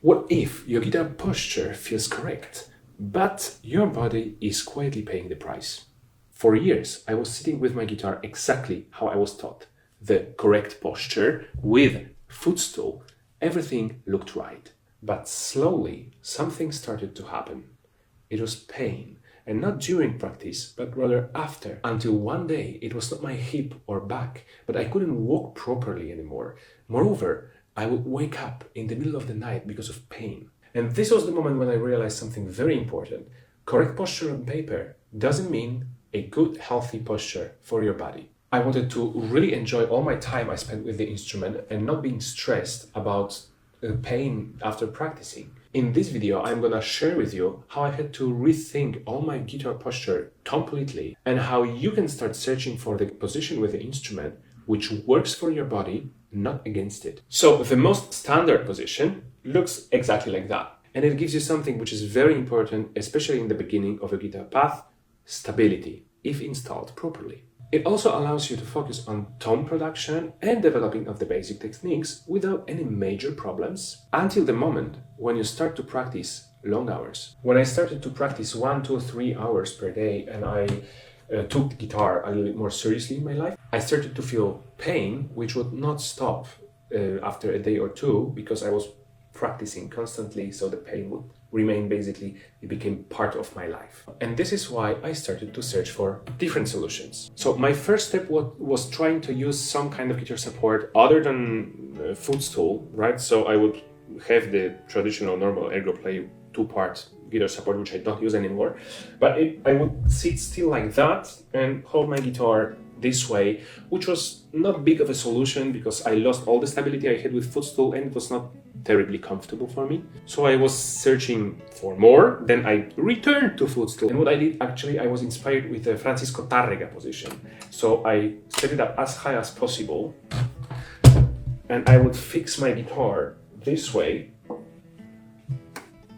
What if your guitar posture feels correct, but your body is quietly paying the price? For years, I was sitting with my guitar exactly how I was taught. The correct posture, with footstool, everything looked right. But slowly, something started to happen. It was pain, and not during practice, but rather after, until one day it was not my hip or back, but I couldn't walk properly anymore. Moreover, I would wake up in the middle of the night because of pain. And this was the moment when I realized something very important. Correct posture on paper doesn't mean a good, healthy posture for your body. I wanted to really enjoy all my time I spent with the instrument and not being stressed about pain after practicing. In this video, I'm gonna share with you how I had to rethink all my guitar posture completely and how you can start searching for the position with the instrument which works for your body, not against it. So the most standard position looks exactly like that. And it gives you something which is very important, especially in the beginning of a guitar path: stability, if installed properly. It also allows you to focus on tone production and developing of the basic techniques without any major problems until the moment when you start to practice long hours. When I started to practice 1, 2, 3 hours per day and I took the guitar a little bit more seriously in my life, I started to feel pain which would not stop after a day or two because I was practicing constantly, so the pain would remain. Basically, it became part of my life. And this is why I started to search for different solutions. So my first step was trying to use some kind of guitar support other than footstool, right? So I would have the traditional normal ergo play 2-part guitar support, which I don't use anymore. But I would sit still like that and hold my guitar this way, which was not big of a solution because I lost all the stability I had with footstool and it was not terribly comfortable for me. So I was searching for more, then I returned to footstool. And what I did, actually, I was inspired with the Francisco Tárrega position. So I set it up as high as possible and I would fix my guitar this way.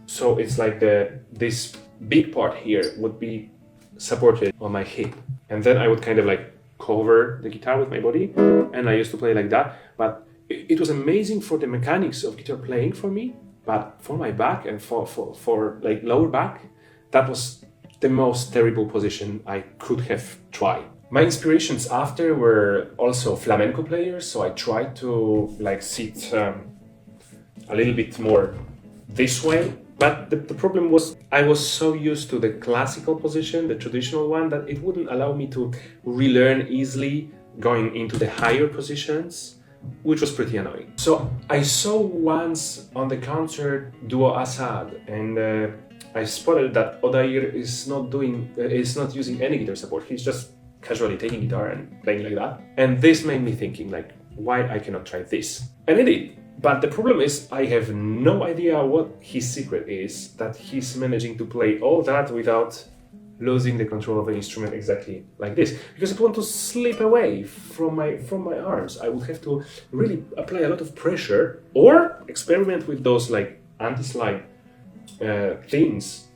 So it's like this big part here would be supported on my hip. And then I would kind of like cover the guitar with my body, and I used to play like that. But it was amazing for the mechanics of guitar playing for me, but for my back and for like lower back, that was the most terrible position I could have tried. My inspirations after were also flamenco players, so I tried to like sit a little bit more this way. But the problem was I was so used to the classical position, the traditional one, that it wouldn't allow me to relearn easily going into the higher positions, which was pretty annoying. So I saw once on the concert Duo Assad, and I spotted that Odair is not using any guitar support. He's just casually taking guitar and playing like that. And this made me thinking, like, why I cannot try this? And I did. But the problem is I have no idea what his secret is, that he's managing to play all that without losing the control of the instrument exactly like this. Because it wants to slip away from my arms. I would have to really apply a lot of pressure or experiment with those like anti-slide things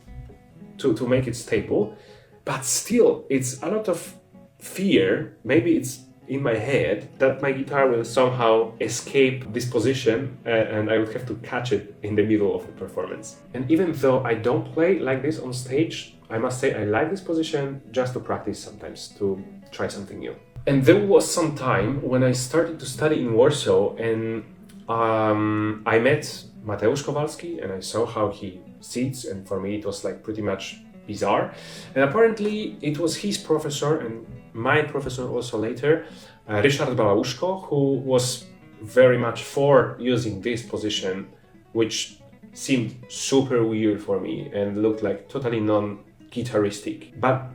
to make it stable. But still, it's a lot of fear. Maybe it's in my head that my guitar will somehow escape this position and I would have to catch it in the middle of the performance. And even though I don't play like this on stage, I must say I like this position just to practice sometimes, to try something new. And there was some time when I started to study in Warsaw and I met Mateusz Kowalski and I saw how he sits, and for me it was like pretty much bizarre. And apparently it was his professor and my professor also later, Ryszard Bałałuszko, who was very much for using this position, which seemed super weird for me and looked like totally non-guitaristic. But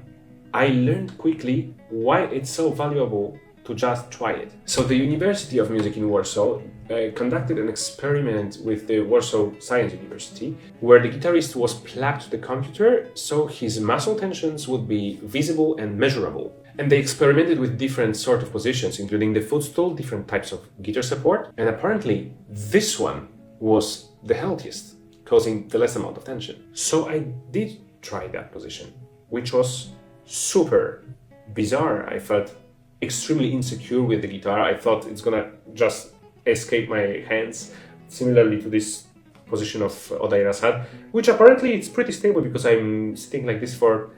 I learned quickly why it's so valuable to just try it. So the University of Music in Warsaw conducted an experiment with the Warsaw Science University, where the guitarist was plugged to the computer so his muscle tensions would be visible and measurable. And they experimented with different sort of positions, including the footstool, different types of guitar support, and apparently this one was the healthiest, causing the less amount of tension. So I did try that position, which was super bizarre. I felt extremely insecure with the guitar. I thought it's gonna just escape my hands, similarly to this position of orchestras had, which apparently it's pretty stable because I'm sitting like this for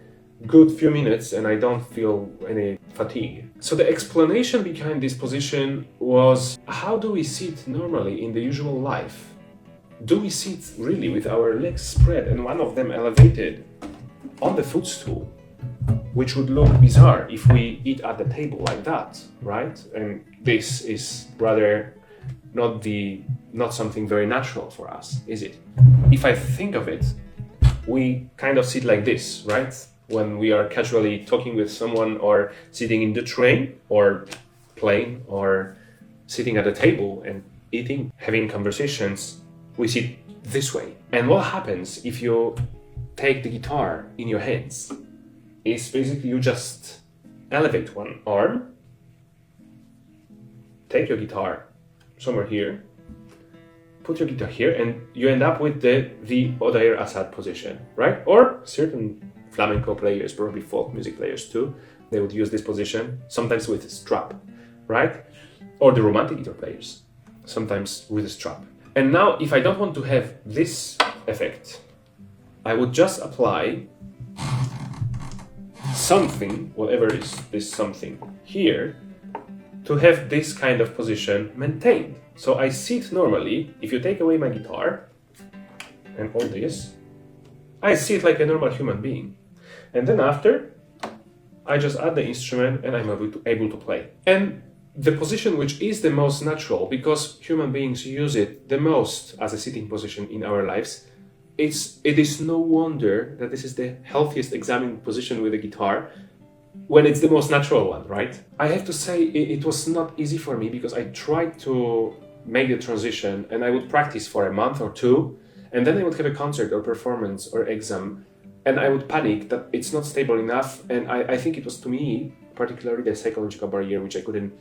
good few minutes and I don't feel any fatigue. So the explanation behind this position was, how do we sit normally in the usual life? Do we sit really with our legs spread and one of them elevated on the footstool, which would look bizarre if we eat at the table like that, right? And this is rather not something very natural for us, is it? If I think of it, we kind of sit like this, right? When we are casually talking with someone or sitting in the train or plane or sitting at a table and eating, having conversations, we sit this way. And what happens if you take the guitar in your hands is basically you just elevate one arm, take your guitar somewhere here, put your guitar here, and you end up with the Odair Assad position, right? Or certain flamenco players, probably folk music players too, they would use this position, sometimes with a strap, right? Or the romantic guitar players, sometimes with a strap. And now, if I don't want to have this effect, I would just apply something, whatever is this something here, to have this kind of position maintained. So I sit normally, if you take away my guitar and all this, I sit like a normal human being. And then after, I just add the instrument and I'm able to play. And the position which is the most natural, because human beings use it the most as a sitting position in our lives, it is no wonder that this is the healthiest examining position with the guitar when it's the most natural one, right? I have to say it was not easy for me because I tried to make the transition and I would practice for a month or two and then I would have a concert or performance or exam and I would panic that it's not stable enough, and I think it was, to me, particularly the psychological barrier which I couldn't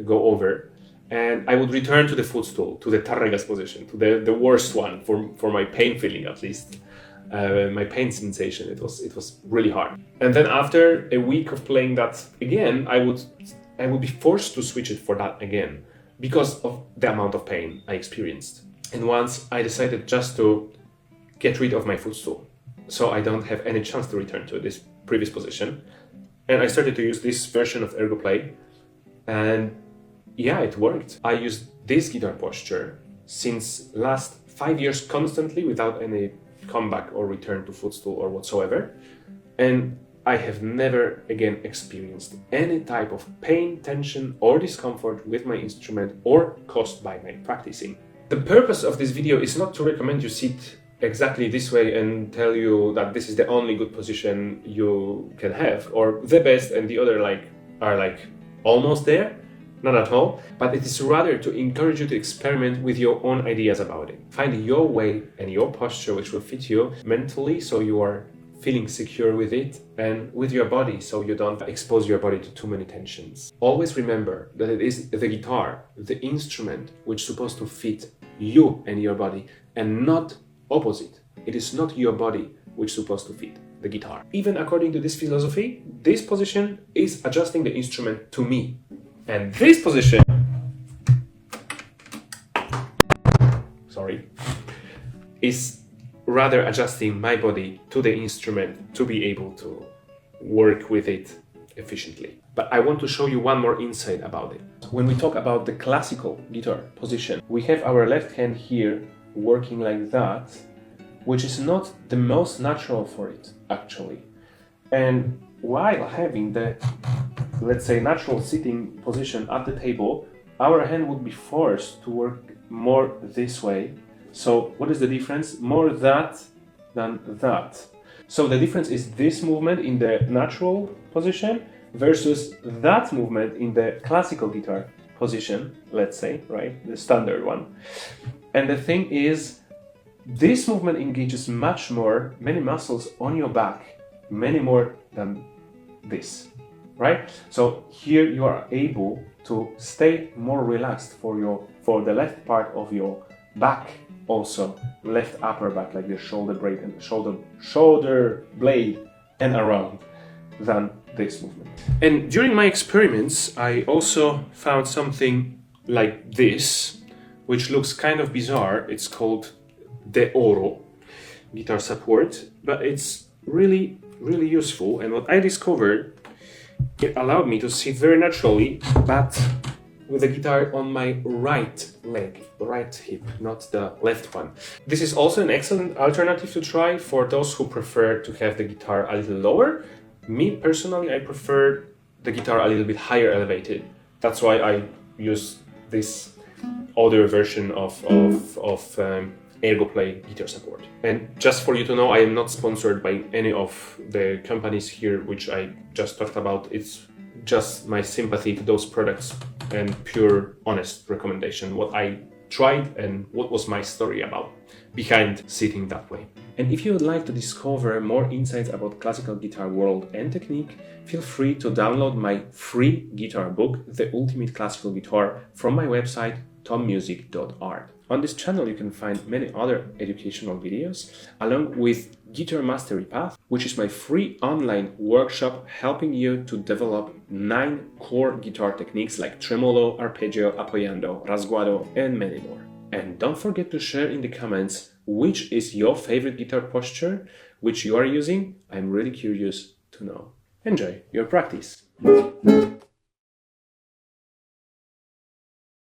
go over. And I would return to the footstool, to the tarregas position, to the worst one for my pain feeling at least, my pain sensation. It was really hard. And then after a week of playing that again, I would be forced to switch it for that again because of the amount of pain I experienced. And once I decided just to get rid of my footstool, so I don't have any chance to return to this previous position, and I started to use this version of ergo play, and yeah, it worked. I used this guitar posture since last 5 years constantly without any comeback or return to footstool or whatsoever. And I have never again experienced any type of pain, tension or discomfort with my instrument or caused by my practicing. The purpose of this video is not to recommend you sit exactly this way and tell you that this is the only good position you can have or the best and the other are almost there. Not at all, but it is rather to encourage you to experiment with your own ideas about it. Find your way and your posture which will fit you mentally, so you are feeling secure with it, and with your body, so you don't expose your body to too many tensions. Always remember that it is the guitar, the instrument, which is supposed to fit you and your body, and not opposite. It is not your body which is supposed to fit the guitar. Even according to this philosophy, this position is adjusting the instrument to me. And this position, is rather adjusting my body to the instrument to be able to work with it efficiently. But I want to show you one more insight about it. When we talk about the classical guitar position, we have our left hand here working like that, which is not the most natural for it, actually. And while having the, let's say, natural sitting position at the table, our hand would be forced to work more this way. So what is the difference? More that than that. So the difference is this movement in the natural position versus that movement in the classical guitar position, let's say, right? The standard one. And the thing is, this movement engages much more, many muscles on your back, many more than this, right? So here you are able to stay more relaxed for the left part of your back, also left upper back, like the shoulder blade and shoulder blade and around, than this movement. And during my experiments, I also found something like this, which looks kind of bizarre. It's called de oro guitar support, but it's really, really useful. And what I discovered, it allowed me to sit very naturally, but with the guitar on my right leg, right hip, not the left one. This is also an excellent alternative to try for those who prefer to have the guitar a little lower. Me personally, I prefer the guitar a little bit higher elevated. That's why I use this older version of ErgoPlay guitar support. And just for you to know, I am not sponsored by any of the companies here which I just talked about. It's just my sympathy to those products and pure honest recommendation, what I tried and what was my story about behind sitting that way. And if you would like to discover more insights about classical guitar world and technique, feel free to download my free guitar book, The Ultimate Classical Guitar, from my website tommusic.art. On this channel you can find many other educational videos, along with Guitar Mastery Path, which is my free online workshop helping you to develop 9 core guitar techniques like tremolo, arpeggio, apoyando, rasguado, and many more. And don't forget to share in the comments which is your favorite guitar posture, which you are using. I'm really curious to know. Enjoy your practice!